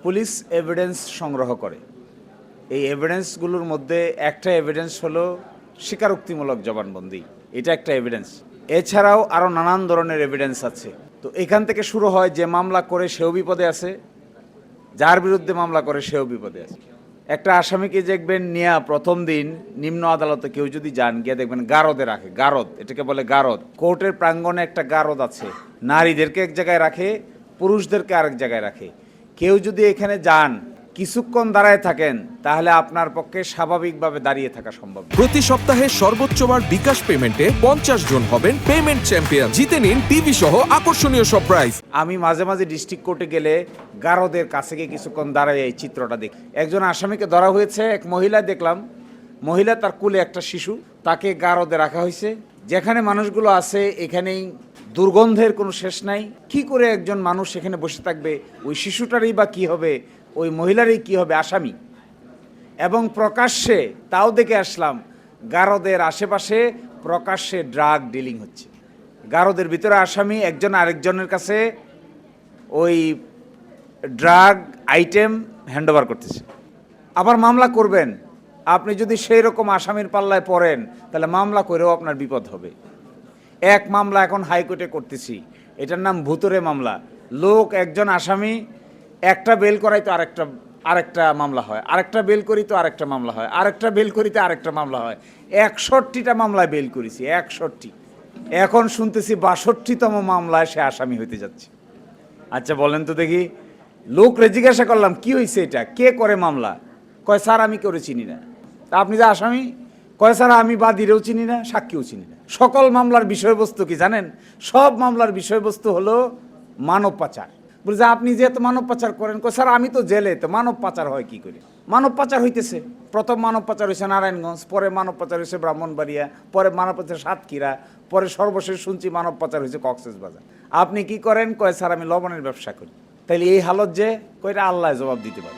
Police evidence সংগ্রহ করে। এই এভিডেন্সগুলোর মধ্যে একটা এভিডেন্স হলো স্বীকারোক্তিমূলক জবানবন্দি, এটা একটা এভিডেন্স। এছাড়াও আরও নানান ধরনের এভিডেন্স আছে। তো এখান থেকে শুরু হয় যে মামলা করে সেও বিপদে আছে, যার বিরুদ্ধে মামলা করে সেও বিপদে আছে। একটা আসামিকে দেখবেন নিয়া প্রথম দিন নিম্ন আদালতে কেউ যদি যান, গিয়ে দেখবেন গারদে রাখে। গারদ, এটাকে বলে গারদ। কোর্টের প্রাঙ্গণে একটা গারদ আছে। নারীদেরকে এক জায়গায় রাখে, পুরুষদেরকে আরেক জায়গায় রাখে। কেউ যদি এখানে যান, কিছুক্ষণ দাঁড়ায় থাকেন, তাহলে আপনার পক্ষে স্বাভাবিকভাবে দাঁড়িয়ে থাকা সম্ভব। প্রতি সপ্তাহে সর্বোচ্চবার বিকাশ পেমেন্টে 50 জন হবেন পেমেন্ট চ্যাম্পিয়ন। জিতে নিন টিভি সহ আকর্ষণীয় সব প্রাইজ। আমি মাঝে মাঝে ডিস্ট্রিক্ট কোর্টে গেলে গারদের কাছে গিয়ে কিছুক্ষণ দাঁড়ায় এই চিত্রটা দেখি। একজন আসামিকে ধরা হয়েছে, এক মহিলা দেখলাম, মহিলা তার কোলে একটা শিশু, তাকে গারদে রাখা হয়েছে। যেখানে মানুষগুলো আছে এখানেই দুর্গন্ধের কোনো শেষ নাই। কি করে একজন মানুষ এখানে বসে থাকবে? ওই শিশুটারই বা কী হবে, ওই মহিলারই কী হবে আসামি? এবং প্রকাশ্যে তাও দেখে আসলাম, গারদের আশেপাশে প্রকাশ্যে ড্রাগ ডিলিং হচ্ছে। গারদের ভিতরে আসামি একজন আরেকজনের কাছে ওই ড্রাগ আইটেম হ্যান্ডওভার করতেছে। আবার মামলা করবেন, আপনি যদি সেই রকম আসামির পাল্লায় পড়েন, তাহলে মামলা করেও আপনার বিপদ হবে। এক মামলা এখন হাইকোর্টে করতেছি, এটার নাম ভুতুরে মামলা। লোক একজন আসামি, একটা বেল করাই তো আরেকটা মামলা হয়, আরেকটা বেল করি তো আরেকটা মামলা হয়, আরেকটা বেল করিতে আরেকটা মামলা হয়। 61টা মামলায় বেল করেছি, 61। এখন শুনতেছি 62তম মামলায় সে আসামি হইতে যাচ্ছে। আচ্ছা বলেন তো দেখি, লোকরে জিজ্ঞাসা করলাম কি হয়েছে, এটা কে করে মামলা? কয় স্যার আমি করে চিনি না। তা আপনি যে আসামি? কয় স্যার আমি বাদীরেও চিনি না, সাক্ষীও চিনি না। সকল মামলার বিষয়বস্তু কি জানেন? সব মামলার বিষয়বস্তু হলো মানব পাচার। বলছে আপনি যেহেতু মানব পাচার করেন। কয় স্যার আমি তো জেলে, তো মানব পাচার হয় কি করে? মানব পাচার হইতেছে। প্রথম মানব পাচার হয়েছে নারায়ণগঞ্জ, পরে মানব পাচার হয়েছে ব্রাহ্মণবাড়িয়া, পরে মানব পাচার সাতক্ষীরা, পরে সর্বশেষ শুনছি মানব পাচার হয়েছে কক্সবাজার। আপনি কি করেন? কয় স্যার আমি লবণের ব্যবসা করি। তাইলে এই হালত যে, কয়টা আল্লাহ জবাব দিতে পারে।